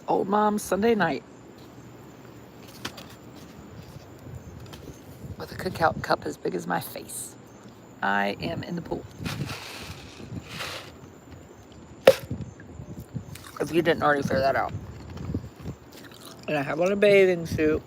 Old Mom Sunday night with a cookout cup as big as my face. I am in the pool. If you didn't already figure that out. And I have on a bathing suit.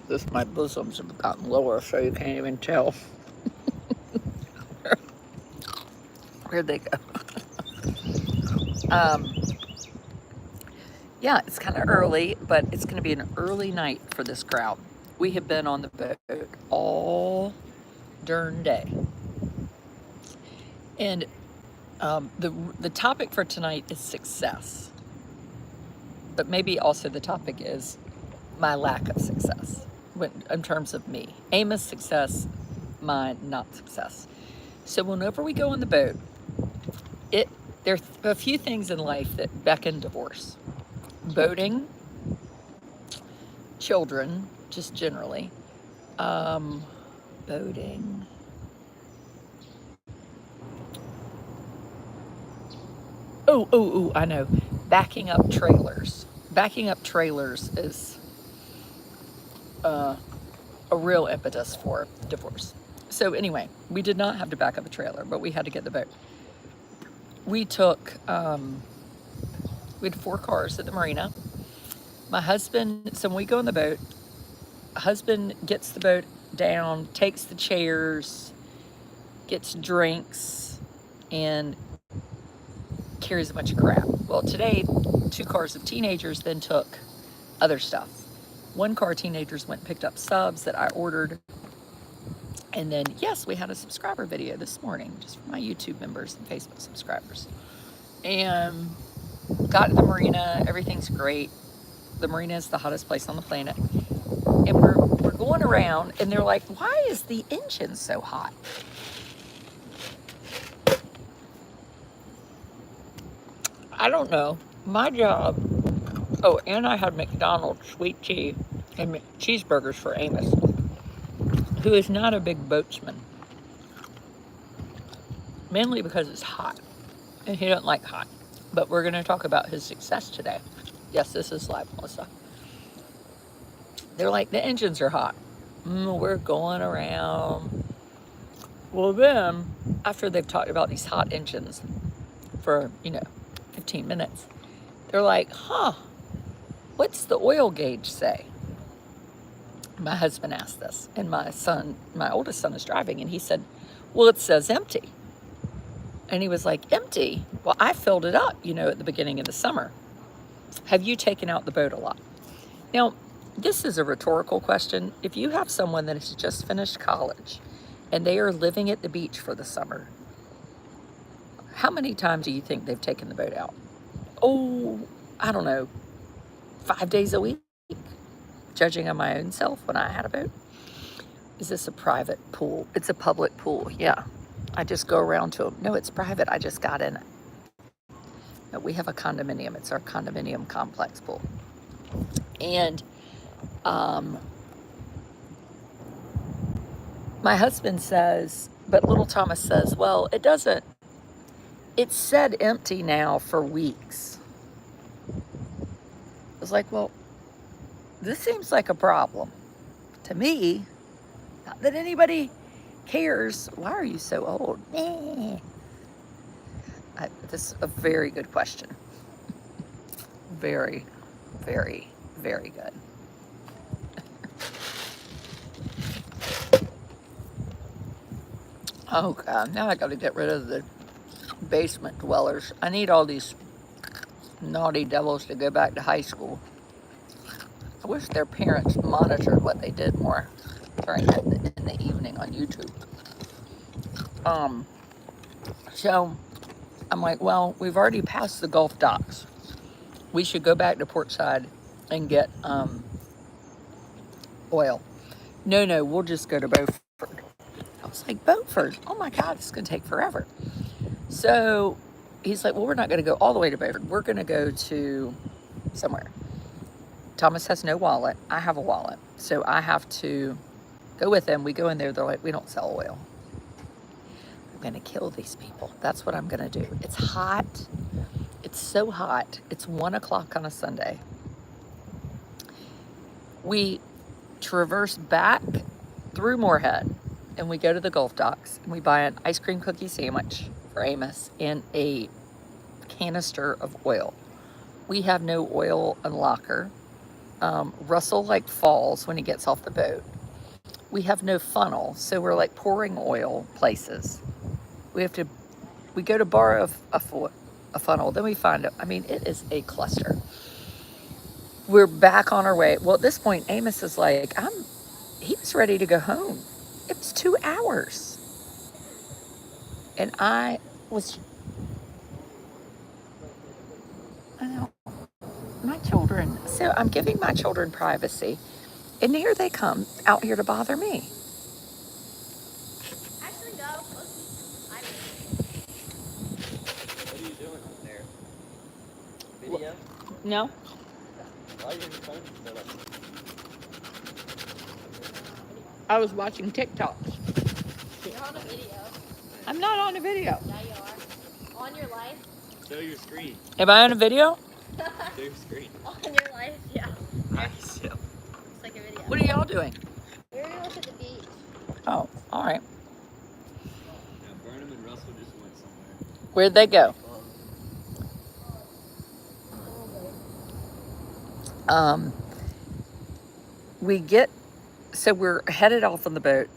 This, my bosoms have gotten lower, so you can't even tell. Where'd they go? Yeah, it's kind of early, but it's going to be an early night for this crowd. We have been on the boat all darn day. And the topic for tonight is success. But maybe also the topic is my lack of success in terms of me. Amos' success, mine not success. So whenever we go on the boat, there are a few things in life that beckon divorce. Boating, children, just generally. Boating. Oh, I know. Backing up trailers. Backing up trailers is a real impetus for divorce. So anyway, we did not have to back up a trailer, but we had to get the boat. We took, we had 4 cars at the marina. My husband, so when we go on the boat, husband gets the boat down, takes the chairs, gets drinks, and carries a bunch of crap. Well, today, 2 cars of teenagers then took other stuff. 1 car of teenagers went and picked up subs that I ordered. And then, yes, we had a subscriber video this morning, just for my YouTube members and Facebook subscribers. And got to the marina, everything's great. The marina is the hottest place on the planet. And we're going around, and they're like, why is the engine so hot? I don't know. My job, oh, and I had McDonald's sweet tea and cheeseburgers for Amos, who is not a big boatsman. Mainly because it's hot, and he doesn't like hot. But we're going to talk about his success today. Yes, this is live, Melissa. They're like, the engines are hot. We're going around. Well, then, after they've talked about these hot engines for, 15 minutes, they're like, what's the oil gauge say? My husband asked this, and my oldest son is driving, and he said, well, it says empty. And he was like, empty? Well, I filled it up, at the beginning of the summer. Have you taken out the boat a lot? Now, this is a rhetorical question. If you have someone that has just finished college and they are living at the beach for the summer, how many times do you think they've taken the boat out? Oh, I don't know, 5 days a week, judging on my own self when I had a boat. Is this a private pool? It's a public pool, yeah. I just go around to them. No, it's private. I just got in it. No, we have a condominium. It's our condominium complex pool. And my husband says, but little Thomas says, well, it doesn't. It's said empty now for weeks. I was like, well, this seems like a problem to me. Not that anybody cares. Why are you so old? This is a very good question. Very, very, very good. Oh God, now I got to get rid of the basement dwellers. I need all these naughty devils to go back to high school. I wish their parents monitored what they did more during in the evening on YouTube. So I'm like, well, we've already passed the Gulf docks. We should go back to Portside and get oil. No, we'll just go to Beaufort. I was like, Beaufort? Oh my God, it's going to take forever. So he's like, well, we're not going to go all the way to Beaufort. We're going to go to somewhere. Thomas has no wallet. I have a wallet. So I have to go with them. We go in there. They're like, we don't sell oil. I'm going to kill these people. That's what I'm going to do. It's hot. It's so hot. It's 1 o'clock on a Sunday. We traverse back through Moorhead and we go to the Gulf Docks and we buy an ice cream cookie sandwich for Amos and a canister of oil. We have no oil and locker. Russell like falls when he gets off the boat. We have no funnel, so we're like pouring oil places. We go to borrow a funnel, then we find it. I mean, it is a cluster. We're back on our way. Well, at this point, Amos is like, he was ready to go home. It was 2 hours. And I know, my children, so I'm giving my children privacy. And here they come out here to bother me. Actually, no. What are you doing on there? Video? No? Why are your phone still up? I was watching TikToks. You're on a video. I'm not on a video. Yeah, you are. On your life. Show your screen. Am I on a video? Show your screen. On your life, yeah. Nice. Yeah. Looks like a video. What are y'all doing? We're gonna go to the beach. Oh, all right. Yeah, Burnham and Russell just went somewhere. Where'd they go? So we're headed off on the boat,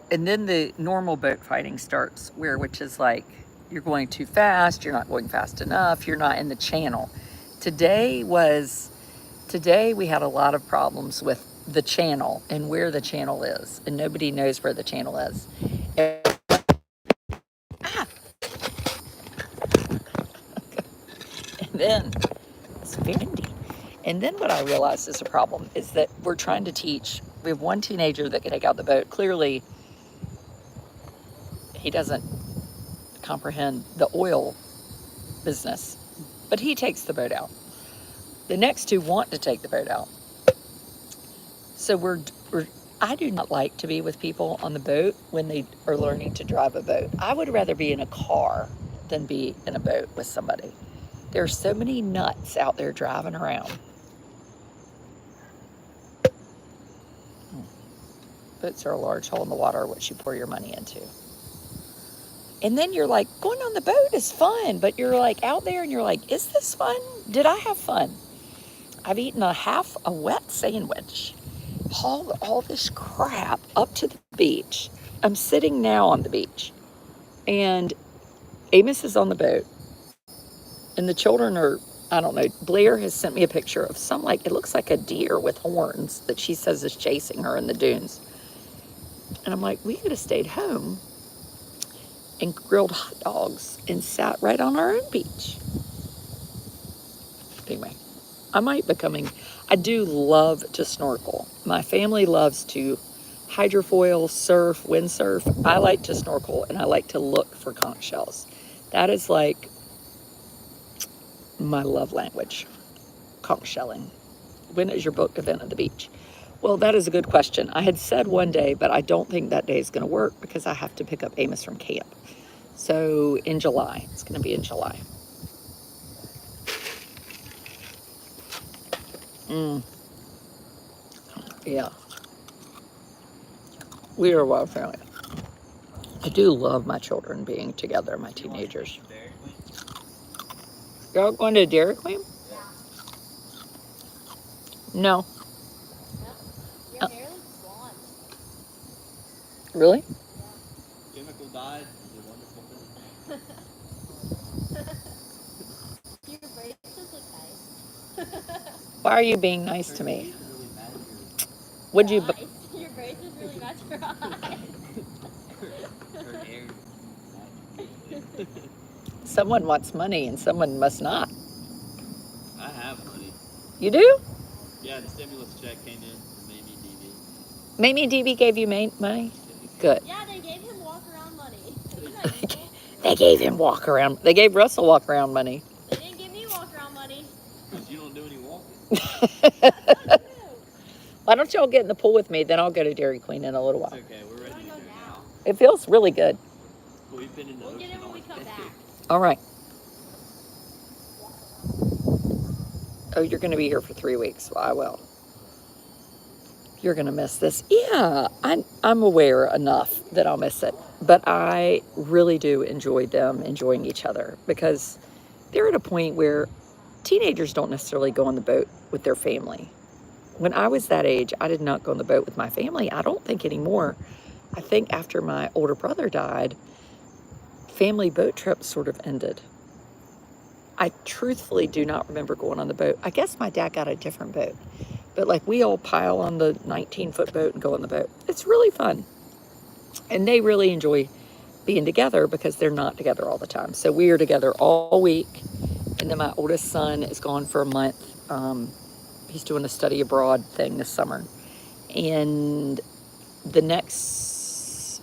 and then the normal boat fighting starts, which is like you're going too fast, you're not going fast enough, you're not in the channel. Today we had a lot of problems with the channel and where the channel is, and nobody knows where the channel is. And then it's windy. And then what I realized is a problem is that we're trying to teach. We have one teenager that can take out the boat. Clearly, he doesn't comprehend the oil business, but he takes the boat out. The next two want to take the boat out. So I do not like to be with people on the boat when they are learning to drive a boat. I would rather be in a car than be in a boat with somebody. There are so many nuts out there driving around. Boats are a large hole in the water which you pour your money into. And then you're like, going on the boat is fun, but you're like out there and you're like, is this fun? Did I have fun? I've eaten half a wet sandwich, hauled all this crap up to the beach. I'm sitting now on the beach, and Amos is on the boat, and the children are, I don't know, Blair has sent me a picture of it looks like a deer with horns that she says is chasing her in the dunes. And I'm like, we could have stayed home and grilled hot dogs and sat right on our own beach. Anyway, I do love to snorkel. My family loves to hydrofoil, surf, windsurf. I like to snorkel and I like to look for conch shells. That is like my love language, conch shelling. When is your book event at the beach? Well, that is a good question. I had said one day, but I don't think that day is going to work because I have to pick up Amos from camp. So in July, it's going to be in July. Yeah. We are a wild family. I do love my children being together, my teenagers. Y'all going to Dairy Queen? Yeah. No. Your hair looks blonde. Really? Yeah. Chemical dyes is a wonderful thing. Your braids just look nice. Why are you being nice to me? Really mad at Would you? Eyes. Your braids just really match your eyes. her hair. Someone wants money and someone must not. I have money. You do? Yeah, the stimulus check came in from Amy DB. Mamie and DB gave you money? Good. Yeah, they gave him walk around money. Isn't that evil? They gave him walk around. They gave Russell walk around money. They didn't give me walk around money. Because you don't do any walking. Why don't y'all get in the pool with me? Then I'll go to Dairy Queen in a little while. It's okay, we're ready to go now. It feels really good. We've been in the We'll ocean get it when all we come day. back. All right. Oh, you're going to be here for 3 weeks. Well, I will. You're going to miss this. Yeah, I'm aware enough that I'll miss it. But I really do enjoy them enjoying each other, because they're at a point where teenagers don't necessarily go on the boat with their family. When I was that age, I did not go on the boat with my family. I don't think anymore. I think after my older brother died, family boat trips sort of ended. I truthfully do not remember going on the boat. I guess my dad got a different boat. But like, we all pile on the 19-foot boat and go on the boat. It's really fun. And they really enjoy being together because they're not together all the time. So we are together all week. And then my oldest son is gone for a month. He's doing a study abroad thing this summer. And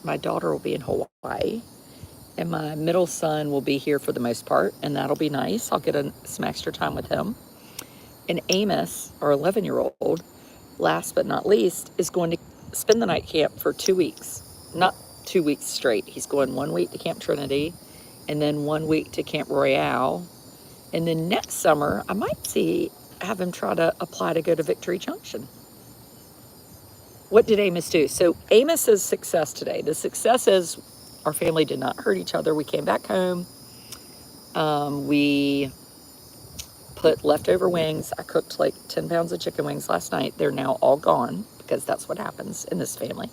my daughter will be in Hawaii. And my middle son will be here for the most part. And that'll be nice. I'll get some extra time with him. And Amos, our 11-year-old, last but not least, is going to spend the night camp for 2 weeks. Not 2 weeks straight. He's going 1 week to Camp Trinity, and then 1 week to Camp Royale. And then next summer, I might have him try to apply to go to Victory Junction. What did Amos do? So Amos's success today, the success is our family did not hurt each other. We came back home. We put leftover wings. I cooked like 10 pounds of chicken wings last night. They're now all gone because that's what happens in this family.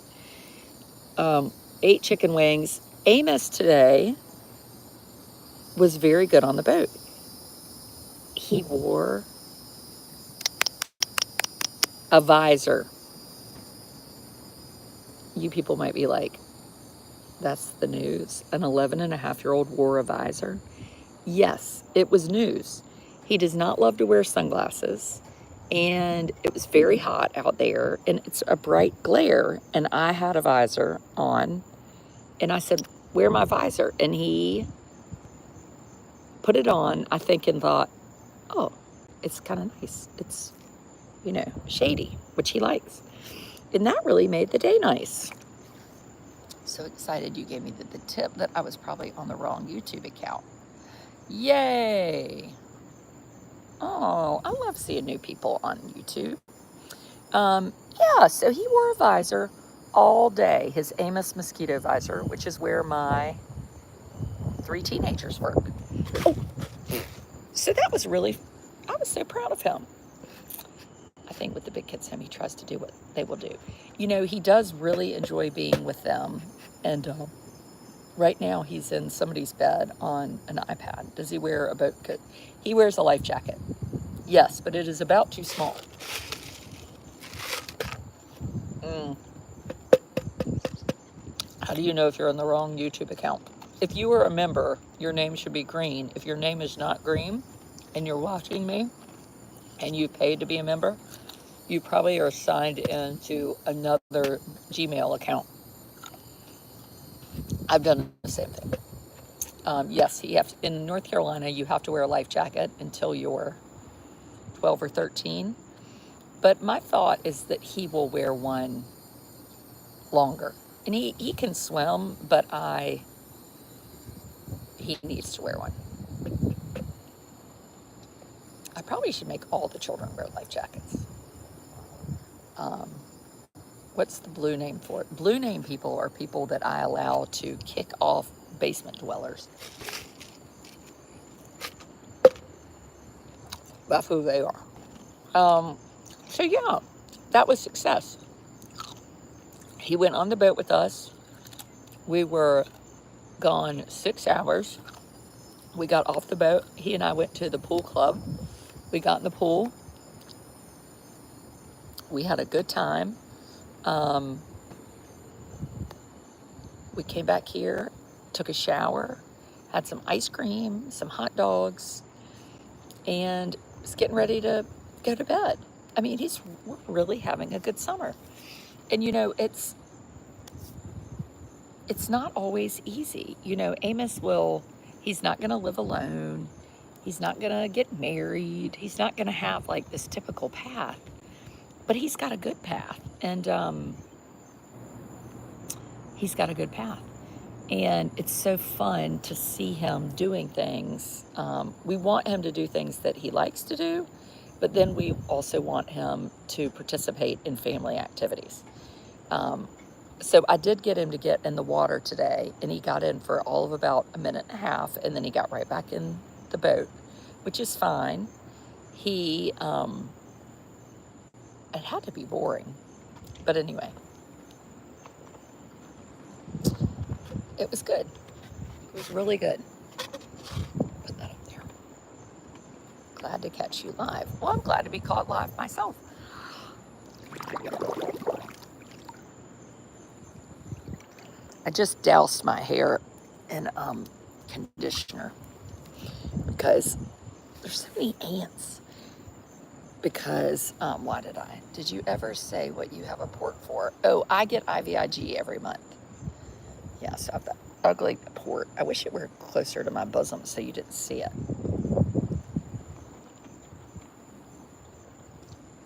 8 chicken wings. Amos today was very good on the boat. He wore a visor. You people might be like, that's the news. An 11-and-a-half-year-old wore a visor. Yes, it was news. He does not love to wear sunglasses, and it was very hot out there, and it's a bright glare, and I had a visor on, and I said, wear my visor, and he put it on, I think, and thought, oh, it's kind of nice. It's, shady, which he likes. And that really made the day nice. So excited you gave me the tip that I was probably on the wrong YouTube account. Yay! Oh, I love seeing new people on YouTube. Yeah, so he wore a visor all day, his Amos mosquito visor, which is where my 3 teenagers work. Oh, so that was I was so proud of him. I think with the big kids home, he tries to do what they will do. He does really enjoy being with them. And right now he's in somebody's bed on an iPad. Does he wear a boat coat? He wears a life jacket. Yes, but it is about too small. How do you know if you're on the wrong YouTube account? If you are a member, your name should be green. If your name is not green and you're watching me and you paid to be a member, you probably are signed into another Gmail account. I've done the same thing. Yes, in North Carolina, you have to wear a life jacket until you're 12 or 13. But my thought is that he will wear one longer. And he can swim, but he needs to wear one. I probably should make all the children wear life jackets. What's the blue name for it? Blue name people are people that I allow to kick off basement dwellers. That's who they are. So yeah, that was success. He went on the boat with us. We were gone 6 hours. We got off the boat. He and I went to the pool club. We got in the pool. We had a good time. We came back here, took a shower, had some ice cream, some hot dogs, and was getting ready to go to bed. I mean, we're really having a good summer. And it's not always easy. Amos he's not going to live alone. He's not going to get married. He's not going to have like this typical path, but he's got a good path. And he's got a good path. And it's so fun to see him doing things. We want him to do things that he likes to do, But then we also want him to participate in family activities. So I did get him to get in the water today, and he got in for all of about a minute and a half, and then he got right back in the boat, which is fine. He, it had to be boring, but anyway, it was good. It was really good. Put that up there. Glad to catch you live. Well, I'm glad to be caught live myself. I just doused my hair in conditioner because there's so many ants. Because, why did I? Did you ever say what you have a port for? Oh, I get IVIG every month. Yeah, so I have that ugly port. I wish it were closer to my bosom so you didn't see it.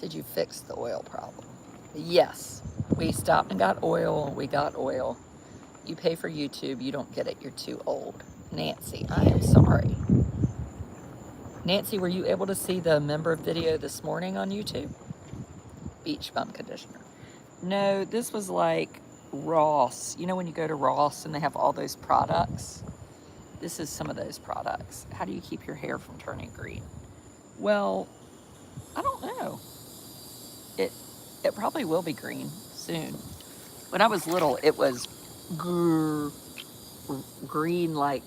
Did you fix the oil problem? Yes, we stopped and got oil. We got oil. You pay for YouTube, you don't get it. You're too old. Nancy, I am sorry. Nancy, were you able to see the member video this morning on YouTube? Beach bum conditioner. No, this was like Ross. You know when you go to Ross and they have all those products? This is some of those products. How do you keep your hair from turning green? Well, I don't know. It probably will be green soon. When I was little, it was green like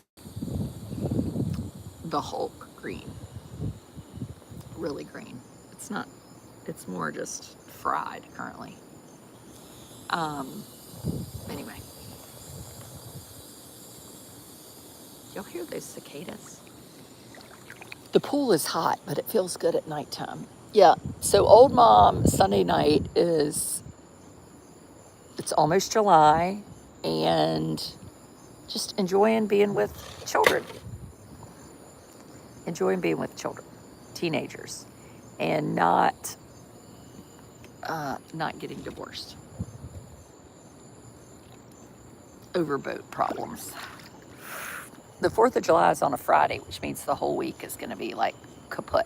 the Hulk green. Really green. It's not, it's more just fried currently. Anyway. Y'all hear those cicadas? The pool is hot, but it feels good at nighttime. Yeah, so old mom Sunday night is, it's almost July, and just enjoying being with children. Enjoying being with children, teenagers, and not getting divorced over boat problems. The 4th of July is on a Friday, which means the whole week is going to be like kaput.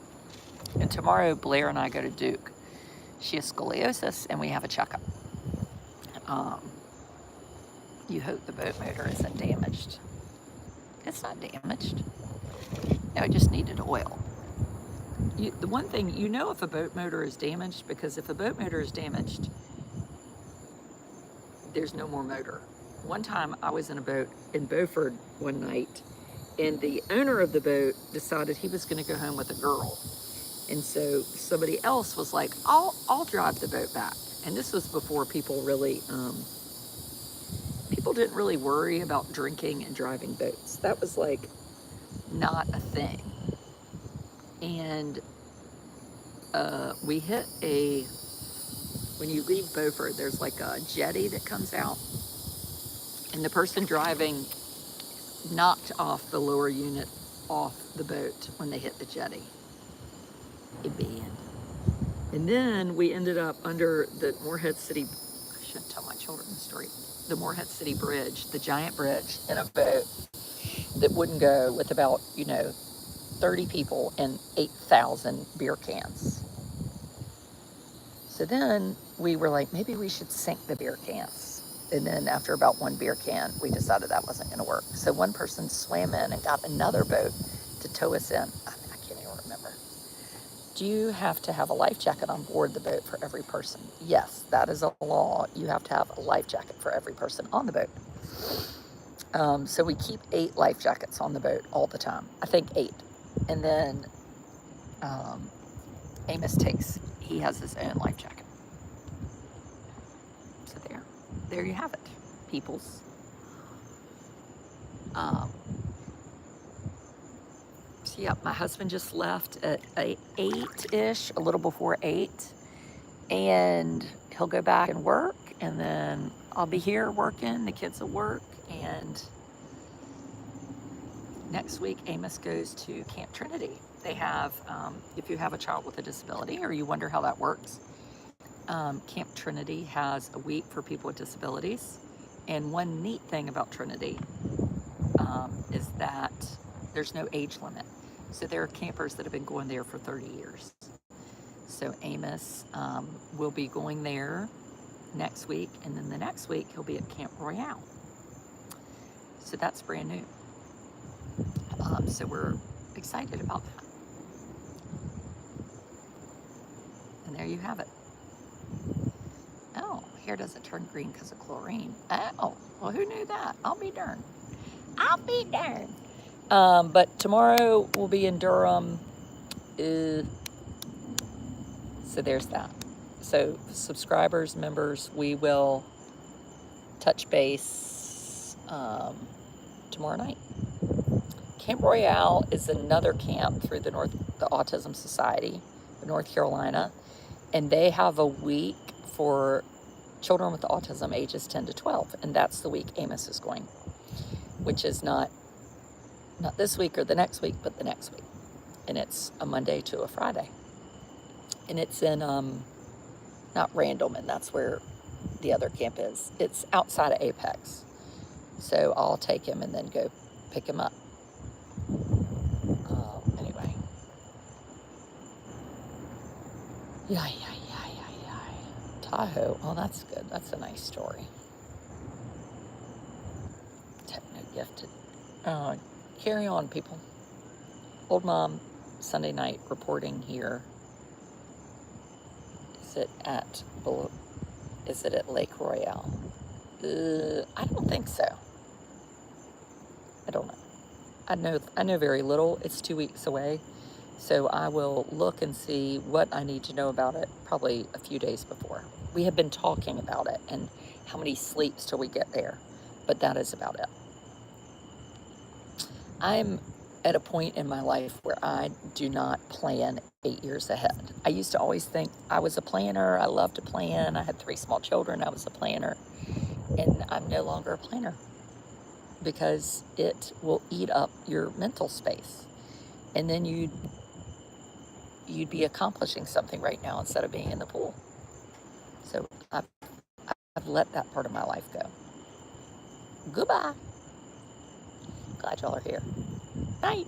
And tomorrow, Blair and I go to Duke. She has scoliosis, and we have a checkup. You hope the boat motor isn't damaged. It's not damaged. No, it just needed oil. The one thing, you know if a boat motor is damaged, because if a boat motor is damaged, there's no more motor. One time I was in a boat in Beaufort one night, and the owner of the boat decided he was going to go home with a girl. And so somebody else was like, I'll drive the boat back. And this was before people really, people didn't really worry about drinking and driving boats. That was like not a thing. And we hit when you leave Beaufort, there's like a jetty that comes out. And the person driving knocked off the lower unit off the boat when they hit the jetty. It banned. And then we ended up under the Morehead City, I shouldn't tell my children the story, the Morehead City Bridge, the giant bridge, in a boat that wouldn't go with about, 30 people and 8,000 beer cans. So then we were like, maybe we should sink the beer cans. And then after about one beer can, we decided that wasn't going to work. So one person swam in and got another boat to tow us in. I can't even remember. Do you have to have a life jacket on board the boat for every person? Yes, that is a law. You have to have a life jacket for every person on the boat. So we keep 8 life jackets on the boat all the time. I think 8. And then Amos he has his own life jacket. So there you have it, peoples. So yeah, my husband just left at 8-ish, a little before 8. And he'll go back and work, and then I'll be here working, the kids will work, and next week Amos goes to Camp Trinity. They have, if you have a child with a disability or you wonder how that works, Camp Trinity has a week for people with disabilities. And one neat thing about Trinity is that there's no age limit. So there are campers that have been going there for 30 years. So Amos will be going there next week, and then the next week he'll be at Camp Royale. So that's brand new. So we're excited about that. And there you have it. Oh, hair doesn't turn green because of chlorine. Oh, well, who knew that? I'll be darned. I'll be darned. But tomorrow we'll be in Durham. So there's that. So subscribers, members, we will touch base tomorrow night. Camp Royale is another camp through the Autism Society of North Carolina, and they have a week for children with autism ages 10 to 12, and that's the week Amos is going, which is not this week or the next week, but the next week, and it's a Monday to a Friday, and it's in not Randleman, that's where the other camp is. It's outside of Apex, so I'll take him and then go pick him up. Anyway. Yeah. Tahoe. Oh, that's good. That's a nice story. Techno gifted. Carry on, people. Old Mom, Sunday night, reporting here. Is it at Lake Royale? I don't think so. I don't know. I know very little. It's 2 weeks away. So I will look and see what I need to know about it probably a few days before. We have been talking about it and how many sleeps till we get there, but that is about it. I'm at a point in my life where I do not plan 8 years ahead. I used to always think I was a planner. I love to plan. I had 3 small children. I was a planner, and I'm no longer a planner because it will eat up your mental space. And then you'd be accomplishing something right now instead of being in the pool. So I've let that part of my life go. Goodbye. Glad y'all are here. Night.